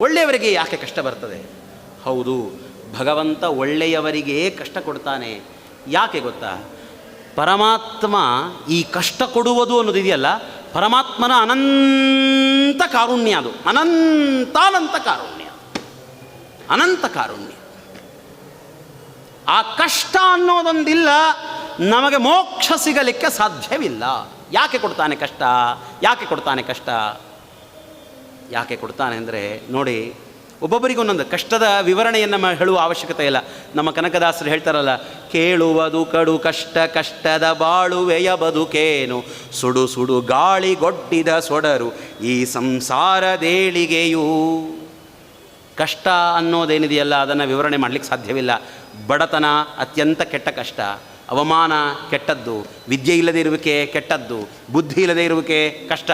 ಒಳ್ಳೆಯವರಿಗೆ ಯಾಕೆ ಕಷ್ಟ ಬರ್ತದೆ? ಹೌದು, ಭಗವಂತ ಒಳ್ಳೆಯವರಿಗೆ ಕಷ್ಟ ಕೊಡ್ತಾನೆ. ಯಾಕೆ ಗೊತ್ತಾ? ಪರಮಾತ್ಮ ಈ ಕಷ್ಟ ಕೊಡುವುದು ಅನ್ನೋದಿದೆಯಲ್ಲ, ಪರಮಾತ್ಮನ ಅನಂತ ಕಾರುಣ್ಯ. ಅದು ಅನಂತ ಕಾರುಣ್ಯ, ಅನಂತ ಕಾರುಣ್ಯ. ಆ ಕಷ್ಟ ಅನ್ನೋದೊಂದಿಲ್ಲ, ನಮಗೆ ಮೋಕ್ಷ ಸಿಗಲಿಕ್ಕೆ ಸಾಧ್ಯವಿಲ್ಲ. ಯಾಕೆ ಕೊಡ್ತಾನೆ ಕಷ್ಟ? ಯಾಕೆ ಕೊಡ್ತಾನೆ ಕಷ್ಟ? ಯಾಕೆ ಕೊಡ್ತಾನೆ ಅಂದರೆ ನೋಡಿ, ಒಬ್ಬೊಬ್ಬರಿಗೊಂದೊಂದು ಕಷ್ಟದ ವಿವರಣೆಯನ್ನು ಹೇಳುವ ಅವಶ್ಯಕತೆ ಇಲ್ಲ. ನಮ್ಮ ಕನಕದಾಸರು ಹೇಳ್ತಾರಲ್ಲ, ಕೇಳುವುದು ಕಡು ಕಷ್ಟ, ಕಷ್ಟದ ಬಾಳುವೆಯ ಬದುಕೇನು, ಸುಡು ಸುಡು ಗಾಳಿಗೊಡ್ಡಿದ ಸೊಡರು ಈ ಸಂಸಾರದೇಳಿಗೆಯೂ. ಕಷ್ಟ ಅನ್ನೋದೇನಿದೆಯಲ್ಲ, ಅದನ್ನು ವಿವರಣೆ ಮಾಡಲಿಕ್ಕೆ ಸಾಧ್ಯವಿಲ್ಲ. ಬಡತನ ಅತ್ಯಂತ ಕೆಟ್ಟ ಕಷ್ಟ, ಅವಮಾನ ಕೆಟ್ಟದ್ದು, ವಿದ್ಯೆ ಇಲ್ಲದೆ ಇರುವಿಕೆ ಕೆಟ್ಟದ್ದು, ಬುದ್ಧಿ ಇಲ್ಲದೆ ಇರುವಿಕೆ ಕಷ್ಟ.